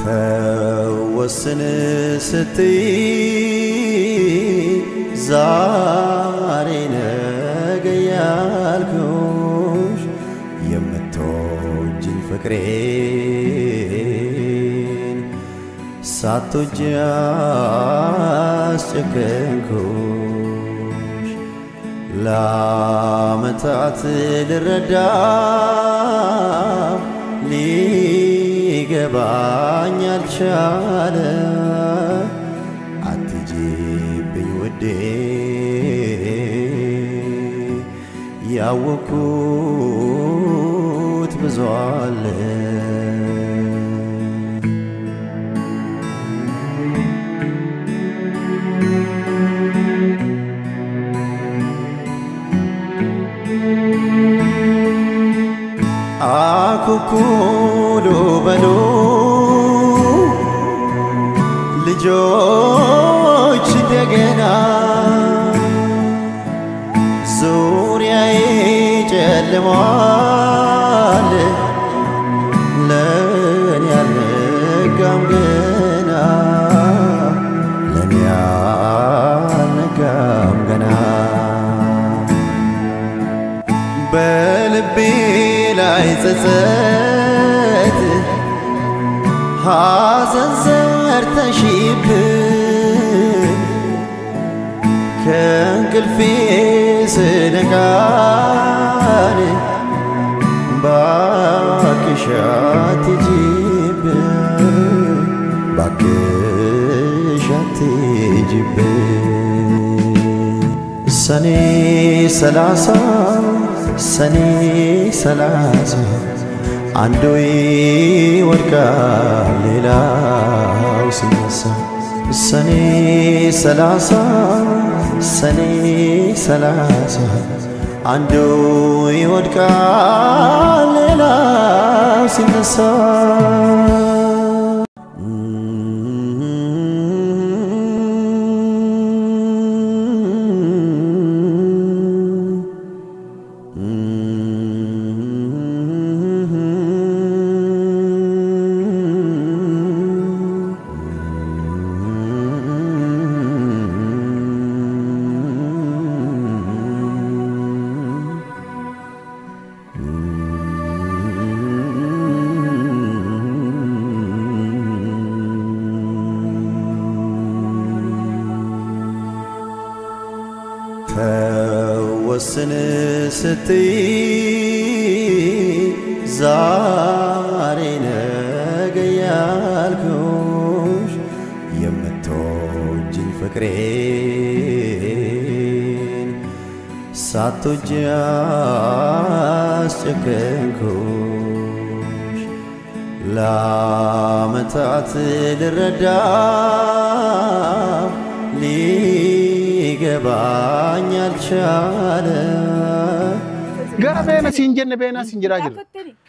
فوسن ستي زارينا قيالكوش يمتوج الفكرين ساتو جاس يكنكوش لا متعت للرداء ليقباني الشالة عتجيبي ودي يا وكوت بزعلة Aku kudu balu ልጆች እንደገና ዙሪያዬ ጨልሟል ለኔ አልነጋም ገና ለኔ አልነጋም ገና በልቤ ላይ ጸጸት ሐዘን ዘርተሽብኝ ከእንቅልፌ ስነቃን ባክሽ አትሂጂብኝ ባክሽ አትሂጂብኝ ሰኔ 30 አንዱ ይወድቃል ሌላው ሲነሳ ሰኔ 30 አንዱ ይወድቃል ሌላው ሲነሳ فوسن ستي زارينا قيالكوش يمتوج الفكرين ساتو جاس يكنكوش لا متعت للرداء ليقباني الشالة قال بينا سنجرا جل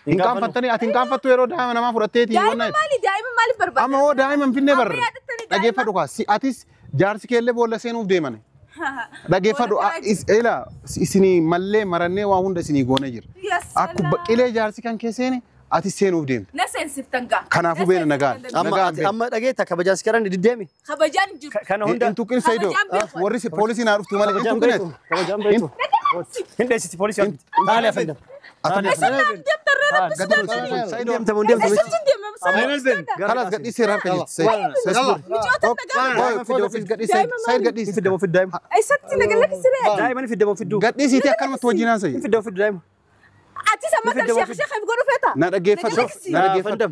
إن كان فتني أتين كان فتو يرو دائما ما فرتيتي دائما مالي برباد أما هو دائما في النبر دقيقة فدوكا أتيس جارس كيله بولا سينوف دائما دقيقة فدو إلا سيني ملة مرنة وعند سيني غونجر أكو بكيله جارس كان كيسيني أتيس سينوف دين نسين سفتنجا كنافو بين نجار أما دقيقة كبجان سكران ديدامي خبجان جد كان هوندا أنتو كن سيدو ورث بوليسي نعرف تومالي أنتو كنت كبجان بيتو هندي سيتي بوليسي تعال يا فندم خلاص قد يصير هركة في الدم في الدم أي ستي نقول لك سريع دائما في الدم في الدم قد يصير تأكل متوجهنا سي في الدم في الدم أتيس ما كان شيخ بيقولوا فيتا نرجع فندم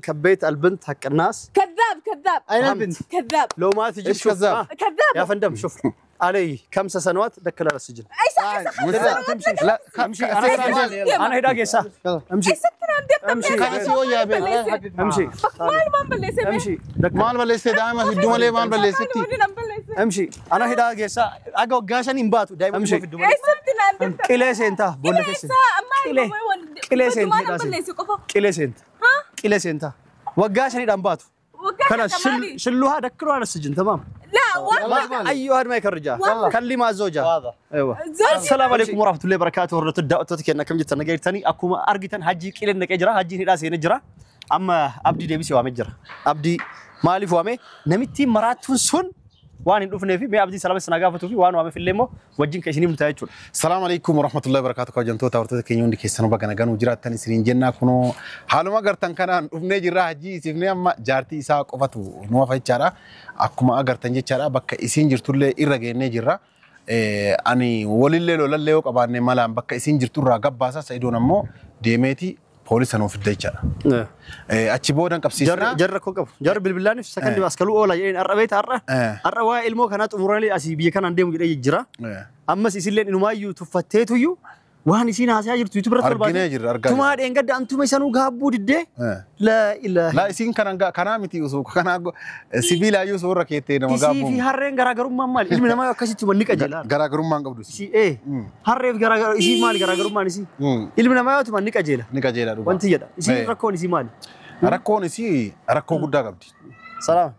كبيت البنت حق الناس كذاب أين البنت كذاب لو ما تجي كذاب يا فندم شوف علي 5 سنوات دخل على السجن لا امشي انا هدا قيسا امشي امشي امشي امشي مال بلستي دائما في الدملة مال بلستي امشي انا هدا قيسا اقو قاشن ينباتوا دائما امشي في الدماء كليس انت بقول لك كليس انت كليس انت وقاشن ينباتوا كان شلوها دكروا على السجن تمام لا ايوه هذا ما يكرجها كلمه زوجها واضح ايوه السلام عليكم ورحمه الله وبركاته ورت الدعوتك انك كم جت نغيرتني اكو ارغيتن حجي قيل نك اجرا حجي هدا سين جرا اما عبدي ديبس وامي جرا عبدي مالف وامي نمتي مراتون سن وان ندفني في عبدي سلام سنغافتو في وان وامي في الليمو وجين كشني متايچول السلام عليكم ورحمه الله وبركاته كوجنتو تورتو كينيون كيسنو بغنا غنو جراتني سرين جنا كنو حالما غرتن كان دفني جرا حجي سيفني اما جارتي سا قفتو نو فايچارا اكما غرتن جچارا بك اسين جرتولي ايرغيني جرا اني وليلو لليو قباني مالام بك اسين جرتورا غباسا سيدونمو ديميتي بوليس انو فديچا اتشي بودن قبسيسنا جركو قب جر بالبلاني سكند ماسكلو اولا يين اربيت اروا علمو كانت امورالي اسي بي كان انديم جدي جرا اما سيسلين انو مايو تفتيتو وان سين هاسا جرتو تبرت البا تما دين قد انتو ميسنو غابو ددي لا اله لا سين كان ميتي يوسو كان سيفيلا يوسو ركيتي نما غابو في هرين غراغرو مال علم نما كاسيتو منيك اجلا غراغرو مان قبدو سي ايه هرين غراغرو سي مال غراغرو مان سي علم نما تو منيك اجلا نيكاجيلا دوبا وانت يدا سي ركون سي مال ركون سي ركو غدا قبدي سلام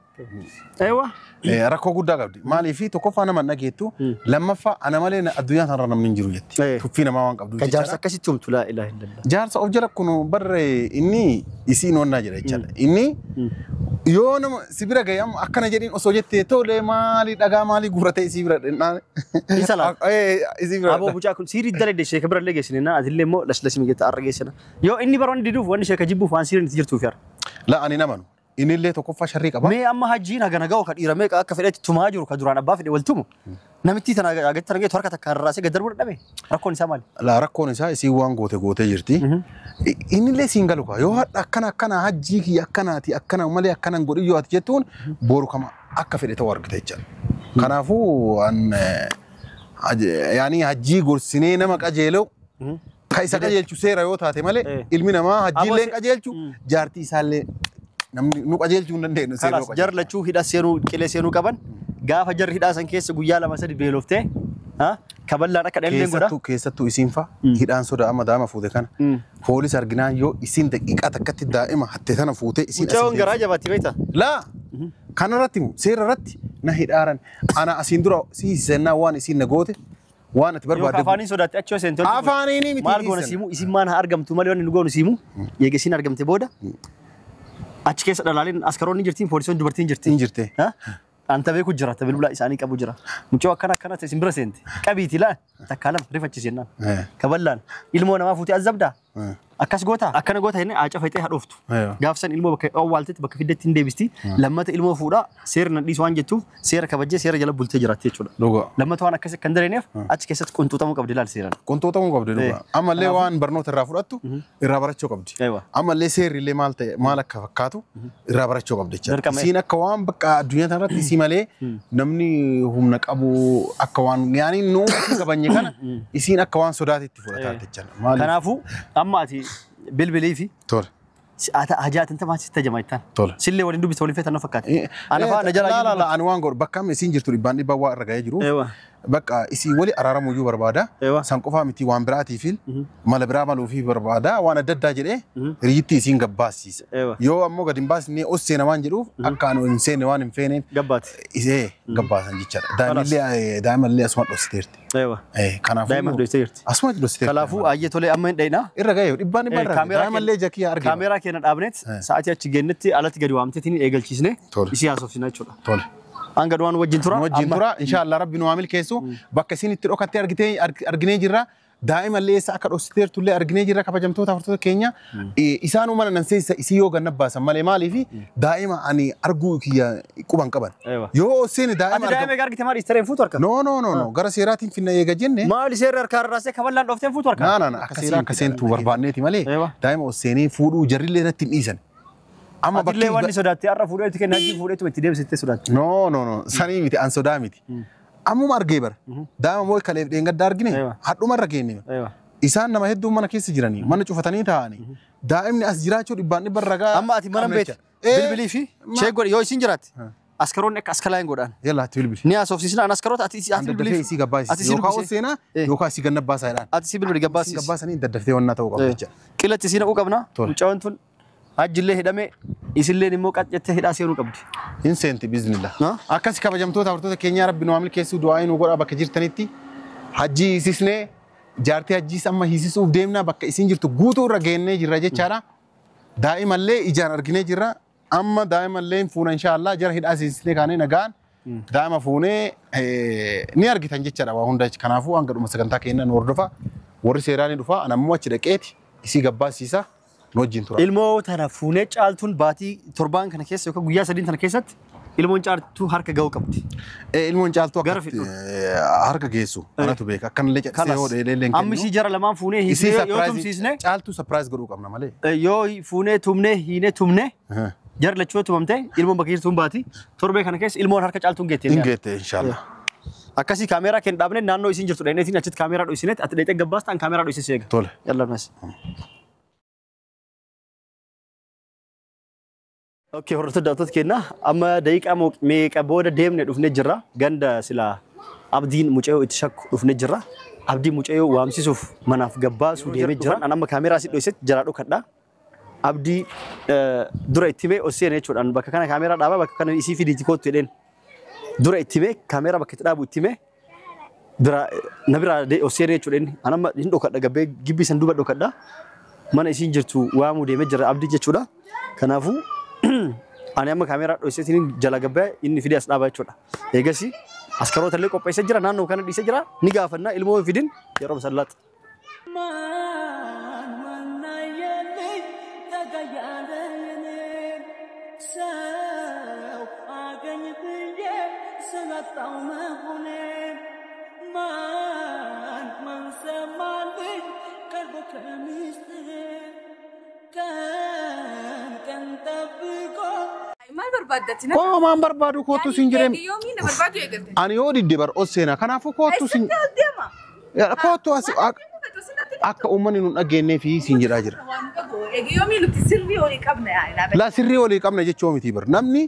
ايوه ركو غدا قبدي مالي في تو كفانا من نغيتو لما فا انا مالين الدنيا ترى من نجرو يتي تفينا ما وان قبدو كجارس كاسيتوم لا اله الا الله جارس اوجلك كنو بر اني يسين ونا جرا يچال اني يونم سيبرا غيام اكنا جدين اوسوجتي تو لي مالي دغا مالي غورتي سيبرا دنا يسلا سيبرا ابو بوجاكن سيري دلد شيك بر لغيسنا ادلمو لسلسم جت ارغيسنا يو اني برون ديدو وان شيك جيبو فانسيرن تجرتو فير لا اني نمنو إن اللي تكفى شريك أبا. مي أما هجينا جنا جاو كدير ميك أكفلت تماجر كدران أبا في ولتمو. نمتي تنا أجت ترى جت وركة كراسة قدر برد نبي. ركون سامال. لا ركون سا يسوي غوته جرتي. إن اللي سينغالوكا يو أكنا هجيكي أكنا ومالي أكنا نقول يو هتجتون بورو كما أكفلت وركة تيجان. كنا فو أن يعني هجي قول سنين ما كأجيلو. كايسا كأجيل شو سير يو ثاتي ماله. علمنا ما هجي لين كأجيل شو جارتي سالة. namni nu qajeelchuu dandeenyu seeroo jar lachuu hidha seeruu qilee seenuu qaban gaafa jar hidha san keessa guyyaa lama sadi beeloftee ha kaballaan akka dhalleen godha keessattuu isiin fa hidhaan soda amma daama fuute kana poolis arginaa yoo isiin daqiiqaa takkatti daa'ima hatte sana fuute isiin mucaan garaa jabaatti beekta laa kanarratti seera irratti na hidhaaran ana asiin dura siisennaa waan isiin na goote waan ati barbaadde afaaniin sodaatti achoo seentoon afaaniin miti maal goona siimu isiin maan haa argamtu malee waan nu goonu siimu yeegesiin argamte booda achi keessa dhalaaleen askaroonni jirtiin poolisoonni dubartiin jirtiin jirte ha anta beeku jira tabilbula isaanii qabu jira mucoo akkana isin bira seenti qabiiti laa takkaalam rifachisinnaan kaballaan ilmoo namaa fuutee azabdaa akkas goota akkana goota inni aaca fayxee hadhooftu gaafsan ilmoo bakka awwaaltetti bakka fiddetti hin deebisti lammata ilmoo fuudha seerna dhiis waan jettuuf seera kabajjee seera jala bultee jiraatti jechuudha lammata waan akkas kan dareeneef achi keessatti qunxuutamuu qabdi laal seeran qunxuutamuu qabdi dhugaa ammallee waan barnoota irraa fudhattu irraa barachuu qabdi ammallee seerri illee maal akka fakkaatu irraa barachuu qabdi jechuudha isiin akka waan bakka addunyaa kanarratti isii malee namni humna qabu akka waan yaani nuu qabanye kana isiin akka waan sodaatitti fudhataa jechuudha kanaafuu amma ati bilbilii fi tole ata hajaat inta maas tajama itan sille wali ndubi tawli fetan fakkat ana fa najala la an waan gor bakka mesin jirtu dibban dibba wa raga jiru bakka isi wali araramu yu barbada san qofa miti waan birati fil mala bira malu fi barbada wana dadda jide riiti sin gabbasis yo ammo gadin bas ni ossena waan jiru akka anu insene waan infene gabbat ise gabbasan jichada daimalle asma dosterti kana daimalle dosterti asma dosterti kalafu ayye tole amma indayna irraga dibban dibba daimalle jakiya arge kamera keena dhaabnet saati achi gennetti alatti gadi waamtetiin eegalchiisne isi haasofsina jechuudha tole anga duwan wajjin tura inshallah rabbi nu amil keesu bakka isin itti dhokatte argine jirra daa'ima leessa akka dhositeer tulle argine jirra kabajamtoota furtoota keenya isaanu mana nan seessa isi yoo ganna baasan malee maaliif daa'ima ani arguu kiyya quban qaban yoo seen daa'ima argite maal istareen fuutu arka no gara seeraatiin finna eega jenne maal seerri arka raasee kaballaan dhofteen fuutu arka na akka seeraa akka seentu barbaanneeti malee daa'ima oseenii fuudhuu jarrillee natti hin dhiisan amma bakki waan sodaatti arra fuudheetti kenna haji fuudheetu itti deebisitee sodaatti no sanii miti an sodaa miti أمو مارجيبر دائما موي كليب دينغ دارجني حدو مرة كيني إسان نما هدو منا كيس جراني منا شوف ثاني ثاني دائما أسجرات شو يبان برجع أما أتي منا بيت بالبلي في شيء قول يو سنجرات أسكرون إك أسكلاين قدان يلا تبلبل نيا سوفسيسنا أنا أسكروت أتي بالبلي سي جبايس يوكا وسينا يوكا سي جنب باسايران أتي بالبلي جباس إني ددفتي وانا توقع كلا تسينا أوكابنا وجوان تون أجله هدامه إسلله نموك أجته هداسيرو كبدي إنسانتي بإذن الله أكاسي كبجمتو تورتو كينيا رب بنوامل كيسو دعائن وقول أبا كجير تنيتي حجي سيسنه جارتي حجي سما هيسيس وفديمنا بك إسنجر تقوتو رجينه جراجة شارع دائما اللي إجار أرجنه جرا أما دائما اللي فونا إن شاء الله جرا هيد أسيسنه كانه نجان دائما فونه نيارجي تنجي شارع وهون كنافو أنقر مسكنتا كينا نوردفا ورسيراني دفا أنا مو أشيد كيتي إسي جبا سيسا ilmoo tana fuunee caaltuun baatii torbaan kana keessa yookaan guyyaa sadiin tana keessatti ilmoon caaltuu harka ga'uu qabdi. Ilmoon caaltuu harka geessu anatu beeka akkan illee caqsee yoo dheelee kennu. Amma ishii jara lamaan fuunee hiisnee yoo tumsiisne caaltuu surprise godhuu qabna malee. Yoo fuunee tumnee hiinee tumnee jara lachuu tumamtee ilmoon bakka jirtuun baatii torbee kana keessa ilmoon harka caaltuun geettee. Ingeettee inshallah. Akkasii kaameeraa kenna dhaabne naannoo isiin jirtu dhaqneetiin achitti kaameeraa dho'isineet ati dheexee gabbaastaan kaameeraa dho'isee seega. Tole. Yalla nas. اوكي هرت داتوت كنا اما دقيقه ميقا بودا ديمن دفنه جرا غند سلا عبدين مچيو اتشك دفنه جرا عبدي مچيو وامسيسوف مناف غباسو ديمه جرا انا ما كاميرا سي دويست جرا دو كدا عبدي دورا اتيبي اوسينه چودان بك كان كاميرا دابا بك كان اي سي في دي كوت تدين دورا اتيبي كاميرا بك تدابو اتيمي درا نبرا دي اوسينه چودين انا ما دين دو كدا غبي غبي سندوبا دو كدا من اسين جرتو وامو ديمه جرا عبدي جچودا كنافو أنا أما كاميرا ويسيتين جلا جبه إني فيديو أصلا بيشودا هيجاسي أسكروا تلي كوب يسجرا نانو كان يسجرا نيجافنا إلمو فيدين يا رب سلات maal barbaaddatina koo maan barbaadu kootu sin jireen yoomiin barbaadu eegalte ani yoo didde bar osseena kanaafu kootu sin kootu as akka uummanni nun dhageenyee fi sin jedhaa jira yoomiin nuti sirrii olii qabna yaa la sirrii olii qabna jechuu miti bar namni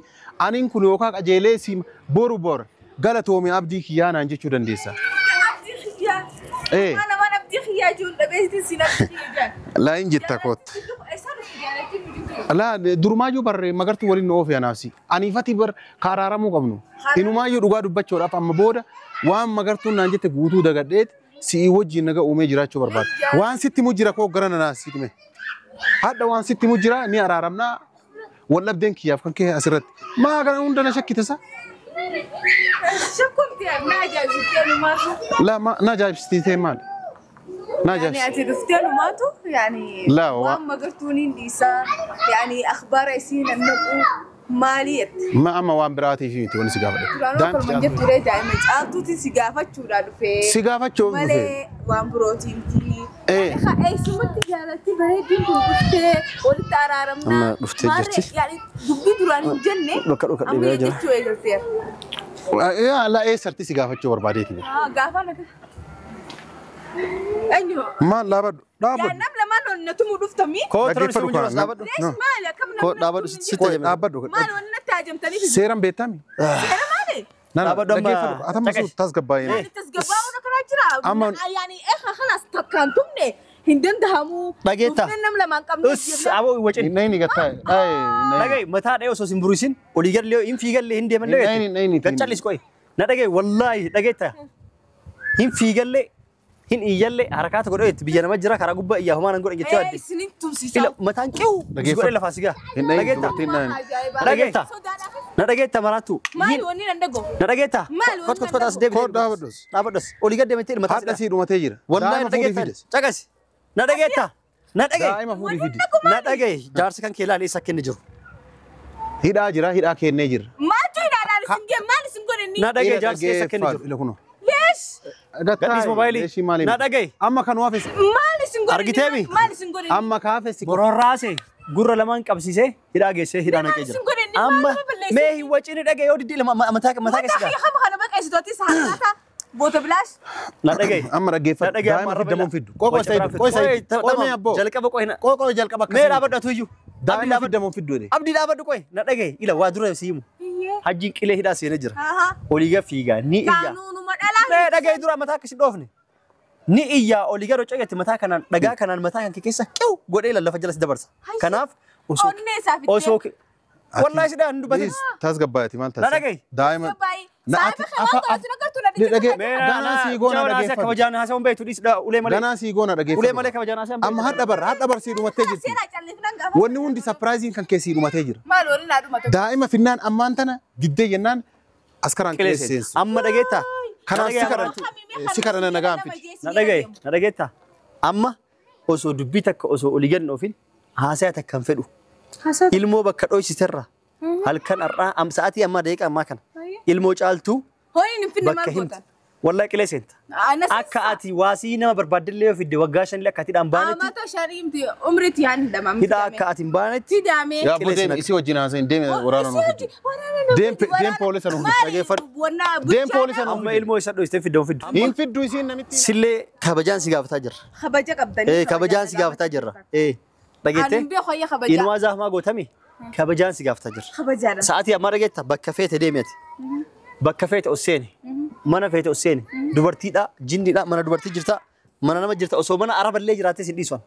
aniin kun yookaan qajeelee si boru bor galatoomii abdii kiyyaa naan jechuu dandeessa abdii kiyyaa ana waan abdii kiyyaa jiru dhabeessi sin abdii kiyyaa la hin jetta koot لا درماجو بر مغرت ولي نوف يا ناسي اني فتي بر كارارمو قبنو انماجو دغا دبچو داف ام بودا وان مغرتو نانجت غوتو دغديت سي وجي نغا اومي جراچو برباد وان ستي مجرا كو غرنا ناسي تمه هذا وان ستي مجرا ني ارارمنا ولا بدن كياف كان كي اسرت ما غن عندنا شكيتسا شكمت يا ناجا ستي ماتو لا ما ناجا ستي مال ناجا يعني اعترفتوا ماتو يعني لا وما قلتوني ديسا يعني اخبار يسين النبو ماليت ما اما وان براتي في توني سيغافه دان من جبت ري دايما قالتو تي سيغافه چودا دفه سيغافه چو مالي وان بروتين تي ايه اي سمت جالتي بريدين بوفته ول تارارمنا يعني دبي دران جنة اما يجتو ايغلتير يا لا ايه سرتي سيغافه چو برباديتي غافه لك أيوه ما لابد يعني نبلا ما نتمو دفتمي كوترون سمو جواز لابد ليش مالك كم كوت لابد ستة جميل لابد ما لو نتاجم تاني سيرم بيتامي سيرم مالي لابد ما أتمنى تسقباين تسقباين كراجرا يعني إيه خلاص تكانتمني هندن دهمو باجيتا نبلا ما نكمل بس أبو وجهي نيني قطعي نجاي متى ده وسوس مبروسين وليجر ليه إن فيجر ليه هندي من ليه نيني كتشاليس كوي نجاي والله نجايتا إن فيجر ليه هن يجلي حركات قريت بيجنا مجرا كراغوبا يا هما نقول جت ودي سنين تمسي لا متان كيو نقول لا فاسيغا نجيتا نجيتا مراتو مال وني ندغو نجيتا كوت اس ديفيد كوت دابدس اوليغا ديمتير متى هذا سيدو متجر والله نجيتا تاكس نجيتا نجي دائما فوري فيدي نجي جارس كان كيلا لي سكن جرو هيدا جرا هيدا كين نجر ما تيدا لا سنجي مال سنغوني نجي جارس سكن جرو ليش قديس موبايلي ناداغي اما كان وافس مال سنغوني ارغيتيبي مال سنغوني اما كافس بروراسي غور لمان قبسيسه هيدا گيسه هيدا نكجر اما مي وچني دغه يودي متاك سغا إيش ساعتها بوت بلاش لا دقي أما رجيفة دائما في دمهم فيدو كوكو سيد كوي سيد كوي ما يبو جلك أبو هنا كوكو جلك أبو مير أبدا تويجو دائما في دمهم فيدو دي أبدي أبدا كوي لا دقي إلا وادرو سيمو حجين كله هدا سينجر أوليجا فيجا ني إياه قانون ما لا دقي درا متاك شدوفني ني إياه أوليجا رجعت متاك كان دقا كان متاك كيسة كيو قول إلا الله فجلس دبرس كناف أوسوك والله سيدا عنده بس تاس قبايتي ما تاس لا دقي دائما نأتي دانا سيجونا دقيقة كبجانا هسون بيتو ديس دا أولي ملك دانا سيجونا دقيقة أولي ملك كبجانا هسون أما هاد دبر سيرو متجر وني وندي سبرايزين كان كسيرو متجر دائما فنان أما أنتنا جدي جنان أسكران كليسينس أما دقيقة كنا سكرنا نجام في دقيقة أما أسو دبيتك أسو أوليجن نوفين هاسيتك كم فلو ilmoo bakka dhoysi sirra halkan arraa am sa'atii amma deeqa amma kana ilmoo caaltu bakka himti wallahi qilee seenta akka ati waasii nama barbaadillee fidde waggaa shan illee akka ati dhaan baanetti amata shariimti umriti yaa hidhamam hidha akka ati hin baanetti hidhame yaa budeen isi wajjin haasayin deeme waraana nuuf deem poolisa nuuf dhageeffadhu deem poolisa nuuf amma ilmoo isa dhoyste fidde fiddu hin fiddu isiin namitti sillee kabajaan si gaafataa jirra kabaja qabdanii kabajaan si gaafataa jirra dhageette ilmoo zahmaa gootami kabajaan si gaafataa jirra kabajaadha sa'atii amma dhageetta bakka feete deemeti bakka feete osseeni mana feete osseeni dubartiidha jinniidha mana dubartii jirta mana nama jirta osoo mana araballee jiraatee sin dhiiswan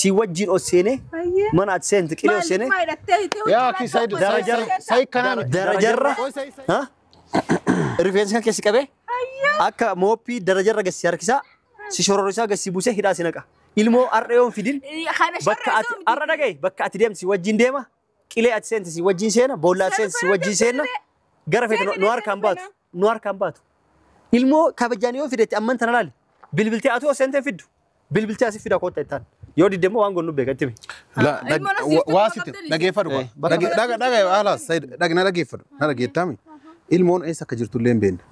si wajjin osseene mana ati seenti qilee osseene yaa ki sayi kanaan darajarra rifeensi kan keessi qabee akka mooppii darajarra gassi harkisaa si shororisaa gassi buusee hidhaa si naqa ilmoo arreeyoon fidin bakka ati arra dhagaye bakka ati deemti si wajjin deema qilee ati seenti si wajjin seena boolla ati seenti si wajjin seena gara feete nu harkaan baatu ilmoo kabajaan yoo fidetti amman tana laali bilbiltee atu seentee fiddu bilbiltee asii fida koota ittaan yoo diddeemmoo waan gonnu beeka ittimi waasiti dhageeffadhu dhaga haalaas na dhageeffadhu ilmoon eessa akka jirtu illee hin beekne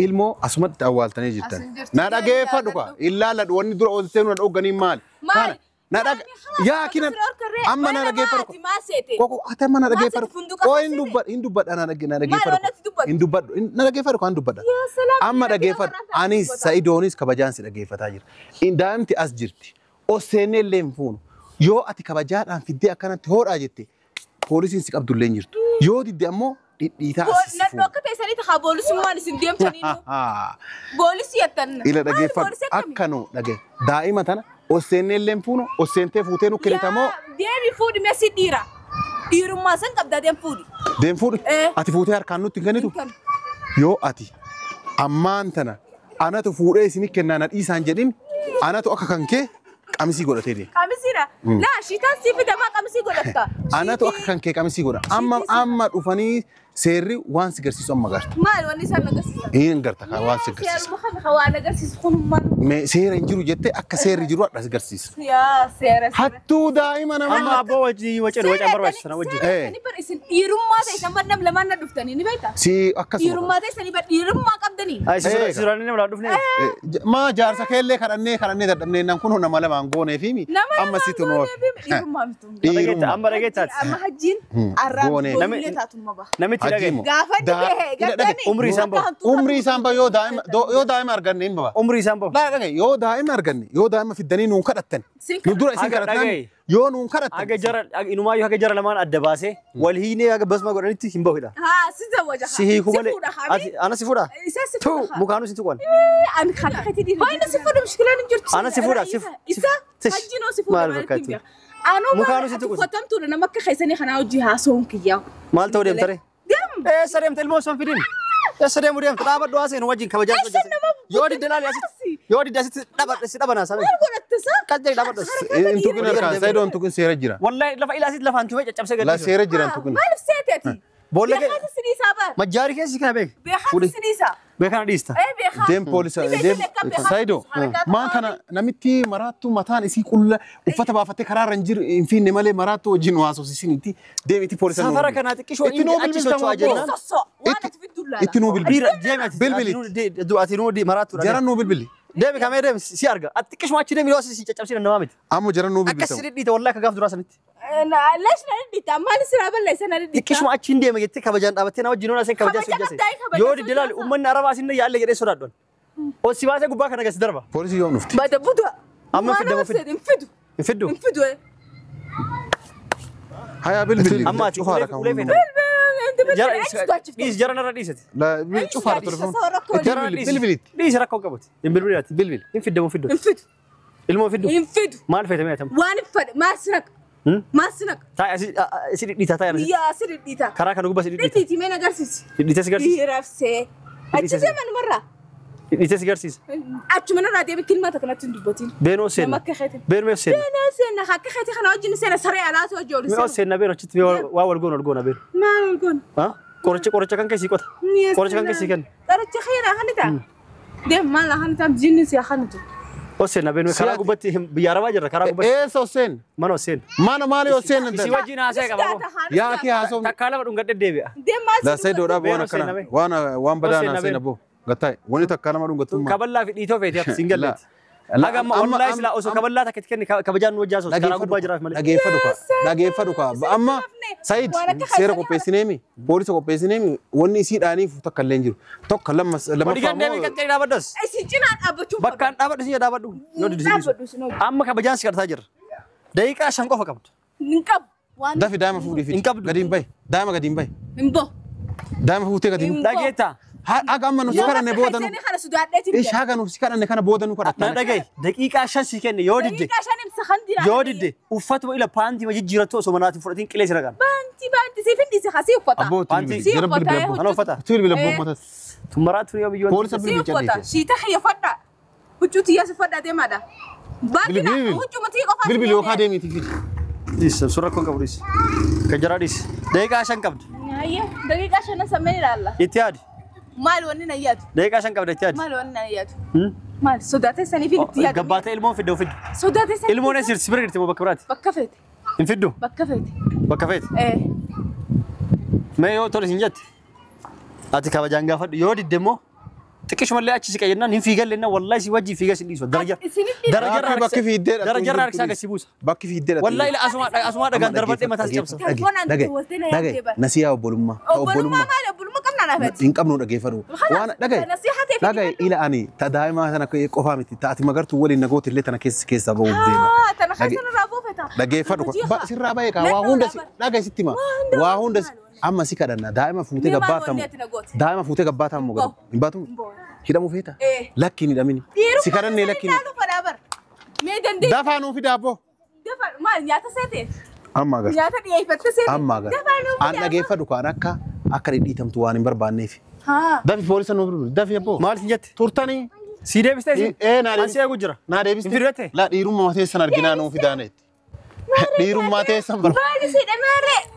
ilmoo asumatti awwaaltanii jirtan na dhageeffadhu kwa ilaaladhu wanni dura ooltee nu dhooganiin maali kana na dhaga yaa kina amma na dhageeffadhu koko ate amma na dhageeffadhu oo hin dubbadha na dhageeffadhu kan dubbadha amma dhageeffadhu anis Saidoonis kabajaan si dhageeffataa jira daa'imti as jirti osseenne illee hin fuunu yoo ati kabajaadhaan fiddee akkanatti hoodhaa jette poolisiin si qabdullee hin jirtu yoo didde ammoo dhidhiitaa asii nadhoo akka ta'e ta'a boolisummaan isin deemtanii boolisii yattan ila dhageeffadhu akkanoo dhage daa'ima tana osseenne illee hin fuunu osseentee fuutee nu kennitamoo deemi fuudhi meessi dhiira dhiirummaa san qabdaa deem fuudhi ati fuutee harkaan nutti hin kennitu yoo ati ammaan tana anatu fuudhee isin kennaa na dhiisaan jedhin anatu akka kan kee qamisii godhatee deema. Qamisiidha. Laa shiitaan siifi damaa qamisii godhatta. Anatu akka kan kee qamisii godha. Amma dhufanii seerri waan si garsiisu amma garta. Maal wanni isaan agarsiisan? Hin garta kan waan si garsiisu. Seera muka waan agarsiisu kun maal? Seera hin jiru jettee akka seerri jiru adda si garsiisa. Yaa seera. Hattuu daa'ima nama. amma abboo wacan barbaachisa na wajjin Ni bar isin dhiirummaa ta'e san badnam lamaan na dhuftanii ni beektaa? Si akkasuma. Dhiirummaa ta'e sanii bad dhiirummaa qabdanii. siraan nama laa dhufne Ma jaarsa keellee kadhannee dadhabnee nan kun nama lamaan goonee fi amma si tunuuf. Dhiirummaa mituun. dhageetta amma dhageettaati Amma hajjiin arraan boollee taatu numa baha. namitti dhagee Gaafa dhibee gadanii. umrii isaan bahu Umrii isaan bahu yoo daa'ima arganne hin baba. umrii isaan bahu Yoo daa'ima arganne yoo daa'ima fiddanii nuun kadhattan nu dura isin kadhattan yoo nuun kadhattan haga jara inumaayyuu haga jara lamaan adda baasee wal hiinee haga basma godhanitti hin bahudha Haa si zawaja. si hiiku malee Ati ana si fudha isa si tu fuudha. mukaanu si tuqan An khalqati di. Hoy na si fuudha mushkilaan hin jirtu. Ana si fuudha, Isa hajjiin oo si fuudha. maal fakkaatti? Anoo Mukaanu si tuqu. fotamtuudha nama akka keessanii kanaa hojii haasoon kiyyaa. maal ta'uu deemtare Deem. eessa deemta ilmoo osoo hin fidin eessa deemu deemta dhaabadhu haaseen wajjin kabajaa yoo didde laali asitti yoo didde asitti si dhabanaa sabe Maal godhattisa? qaljee dhaabadhu Intukin harkaan Saidoo intukin seera jira. wallahi lafa ilaasitti lafaan tuwee caccabsee La gadhiisa seera jira intukin. Maal seetati? Boolla kee- Beekati sidiisaa bara. majjaarii keessi kana beek Beekati sidiisaa. beekana dhiista Beekaa. Deem poolisa deem Saidoo maan kana namitti maraattu mataan isii qulla uffata baafattee karaarra hin jiru hin fiinne malee maraattu wajjin haasofsiisinitti deemiti poolisa safara kanaa xiqqishoo Itti nuu achi socho'aa jennaan Sosso. Waan ati fiddullaa. itti nuu bilbili. biira deemi ati Bilbili. ati nuu maraattuudha Jaran nuu bilbili. deemi kamee deemi si arga ati xiqqishuma achi deemi yoo si caccabsiin namaa miti Ammoo jaran nuu akka bilbilta. si dhidhiite wallahi akka gaaf duraa sanitti ليش نرديتا ما نسرع بالله سنرديتا دكيش ما أشين دي ما جت كبجان أبتنا وجنونا سين كبجان سجاسي يود الدلال ومن أربعة سنين يالله جري سرادون وسيباسة قبّا كنا قص دربا بوليس يوم نفتي بعد بدو أما في الدم انفدوا هيا بالبل أما شوف هذا كم ليش جرنا رديست لا شوف هذا تلفون جرنا بالبل ليش ركوا قبض بالبلات بالبل ينفدوا المو فدوا ما نفيت ما يتم ما سرق ما سنك تاي أسير ديتا تاي يا أسير ديتا كراك أنا قبّا أسير ديتا مين أجرسيس ديتا سيجارسيس يرافسه أجلس من مرة ديتا سيجارسيس أجلس من راديو بكلمة كنا تندبتين بينو سين ما كخيتين بينو سين بينو سين خاك خيتين خنا أجلس سين سريع على سوى جول بينو سين بينو شت واول جون بين ما الجون ها كورتش كان كيسي كوت كورتش كان كيسي كان كورتش خير خنيتا ده ما لا خنيتا جنس يا خنيتو Osen nabe nu kara gubati biara wajar kara gubati Osen mana Osen mana mali Osen si wajina ase ka babo ya ki haso takala badun gadde debe da sai do da bona kana wan badana sai nabo gatai wani takala madun gatum kaballa fi dito fe tiak singalet aga ma wallahi sila oso kaballa taketken kabajan wajaso kara gubajira mali dage faduka amma Said sera ko pesinemi police ko pesinemi woni si dani fu takallen jiru tokkalam lama famo digande mi katte da bados ai si jina abatu bakkan da badus ya da badu no di amma kabajan sikar tajir daika shan kofa kabut ninkab dafi dama fu di fi gadim bay dama gadim bay imbo dama fu te gadim dageta aga amma no sikara ne bodanu ish haga no sikara ne kana bodanu ko na dagay daqiqa shan sikenne yodide daqiqa shan imsakhandi yodide ufatu ila panti majijirato so manati furatin qile siragan banti sifindi si khasi fata banti jarab bilbo ana fata tul bilbo mata tumaratu yom yon police bilbo fata shi tahiya fata hujuti ya fata de mada bakina hujumati ko fata bilbil yo khademi tifi dis sura ko kabris kajaradis daqiqa shan kabd ayya daqiqa shan sameni lalla itiyad مال وننا ياد دقيقة عشان قبل التياد مال وننا ياد مال سوداتي سني في التياد قبات إلمون فيدو فيدو سوداتي سني إلمون يصير سبرير تبغى بكرات بكفيت انفدو بكفيت إيه ما يو توري سنجت أتيك أبغى جانغا فد يود الدمو تكيش مالي أشي كأجنا نفي قال لنا والله سي وجي في قاسي ليسوا درجة بكي في الدير درجة رارك ساق السبوس بكي في الدير والله لا أسمع دكان دربتي ما تسجب دقي نسيها وبولما إن كم نور جيفرو وأنا دقي إلى أني تدايما أنا كي قفامتي تأتي مقرت ولي نقول اللي أنا كيس أبغى وديما تنخيس أنا رابو فتا دقي فرو بس الرابع واهوندس دقي ستيما واهوندس أما سكرنا دائما فوتي قباتهم دائما فوتي قباتهم مقدم إنباتهم كده مفيتا لكن إذا مني سكرنا لكن دفعوا في دابو دفع ما نياتا سيتي أما قال نياتا دي فتسيتي أما قال أنا جاي فدوك أنا أكره دي تم تواني بربان نفي دافي بوليس نور دافي أبو مال سنجت تورتاني سيدي بستيسي نادي أنسي أقول نادي بستي لا ديرو ما تيسن أرجعنا نو في دانت ديرو ما تيسن بر مالي سيد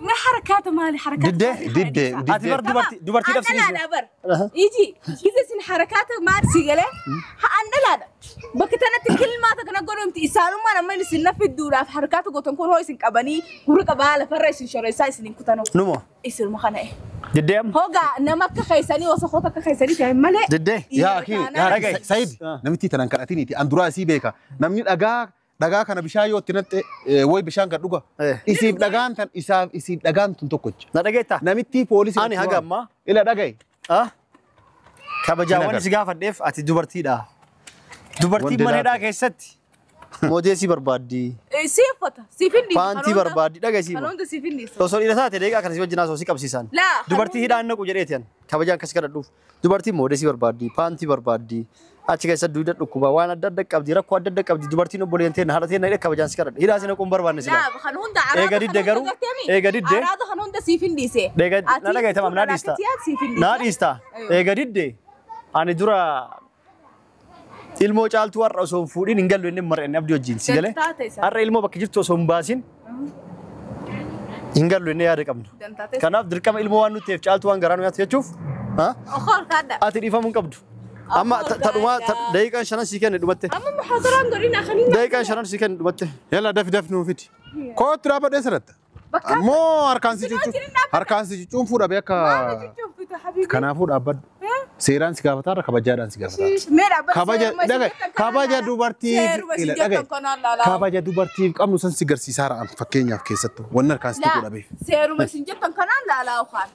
ما حركاته مالي حركات دد أتبر دبرتي نفسي لا بر يجي إذا سن حركاته ما تسيجله أنا لا بكتنا كلمة تكنا قولهم تيسالون ما نما نسينا في الدورة في حركاته قلتهم كل هو يسن كبني ورك باله فرش شري سايس نكتنا نمو يصير مخنا ددام هوجا نمك خيساني وسخوتك خيساني تهم ملء دده يا أخي يا سيد نمتي تنانكرتيني تي أندرا سيبيكا نمني dagaa kana bishaan yoo tinate way bishaan kan dhuga isiif dhagaan tan isaaf isiif dhagaan tun tokkoch na dhageetta namitti poolisii ani haga amma ila dhagay kabajaawwan si gaafadheef ati dubartii maneedhaa keessatti moodeesii barbaaddi siifata siifindi paantii barbaaddi dhagaysiima hanoonda siifindi osoo dhiira taate deeqaa kana si wajjin haasoo si qabsiisan dubartii hidhaan naqu jedheetiyan kabajaan kas kadhadhuuf dubartii moodeesii barbaaddi paantii barbaaddi achi keessa duuda dhukkuba waan adda adda qabdi rakkoo adda adda qabdi dubartiin obboleen ta'e haadha ta'e na kabajaan si kadhadha hidhaa si naquun barbaanne sila eega didde garuu eega didde araada hanoonda siifindise na dhagaytamam naa dhiista eega didde ani dura ilmoo caaltuu har'a osoo hin fuudhin hin gallu inni mar'anne abdii wajjin si galee har'a ilmoo bakka jirtu osoo hin baasin hin gallu inni yaada qabnu kanaaf dirqama ilmoo waan nuti caaltuu waan garaa nu yaatu jechuuf ati dhiifamuu hin qabdu amma taduma daqiiqaan shanan sii kenne dhumatte amma muhaadaraan gariin akhanina daqiiqaan shanan sii kenne dhumatte yalla daf nuu fiti kootu dhaaba dheesiratta ammoo harkaan si cucuun fuudha beeka kanaafuu dhaabbadhu Seeraan si gaafataarra kabajaadhaan si gaafataarra. Meedha bara Kabaja dubartiif qabnu san si garsiisaa ra'an fakkeenyaaf keessattuu wanni harkaan si tuquu dhabeef. seeruma isin jettan kanaan laalaa ukaan.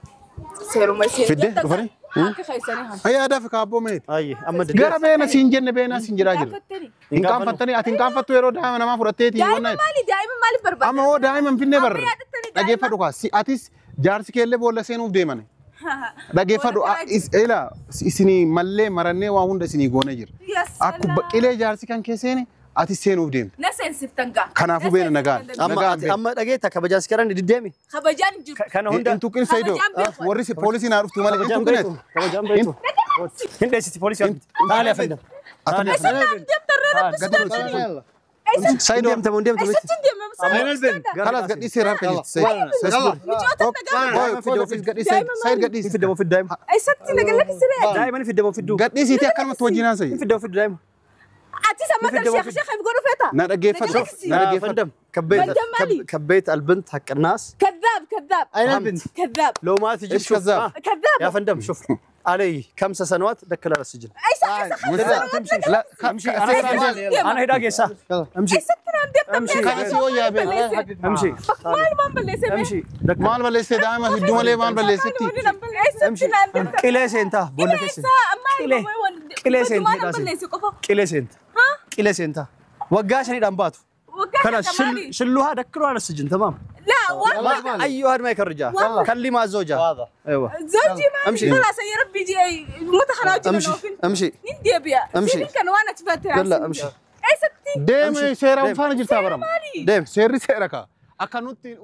Seeruma isin Fidde jettan dhufanii? akka keessanii han. Ayyaada fi kaabboo meeti. Ayye amma Gara beena siin jenne beena siin jedhaa jira. Gaafattani. Hin qaanfattanii ati hin qaanfattu yeroo daa'ima namaa fudhatteeti Daa'ima maali barbaada? Amma hoo daa'ima hin finne barre. Amma yaadattanii Dhageeffadhu kaa si atis jaarsi keellee boolla seenuuf deemane. Dhageeffadhu ila isinii mallee marannee waa hunda isinii goone jira. Akkuma qilee jaarsi kan keesseene ati seenuuf deemte. Na seensiftan gaa. Kanaafuu beena nagaan. amma dhageetta kabajaas karan diddeemi. Kabajaan jiru. Kana hunda Hin tuqin Saidoo. Warri poolisii naa dhuftu malee hin kabajaan tuqineet. beektu. Kabajaan beektu. Hin dheessiti poolisii waan. Taali afandam. Saidoo. Deemta. Kalas gadhiisee harka jirti. Said gadhiisi. Fiddamoo fiddaa'ima. Eessatti nagalatti siree. Daa'imani fiddamoo fidduu. Gadhiisiiti akkanumatti wajjinaan sayi. Fiddamoo fiddaa'ima. Ati sama kan sheekh godhu feeta. Na dhaggeeffadhu. Na dhaggeeffadhu. كبيت البنت حق الناس كذاب أين البنت؟ كذاب لو ما تجي إيش كذاب؟ كذاب يا فندم شوف علي 5 سنوات دخل على السجن لا امشي انا هداك يسا امشي امشي امشي امشي مال بلسه دائما في الدول مال بلسه امشي كليس انت بقول لك كليس انت كليس انت كليس انت وقاشني دنباتو خلاص شلوها دكروا على السجن تمام لا والله اي واحد ما يكرجها كلمها زوجها واضح ايوه زوجي ما امشي خلاص يا ربي جي متى خلاص امشي ندي ابيا امشي كان وانا تفتح لا امشي اي ستي ديم سيرا فانا جبتها برام ديم سيري سيرك اكنوتي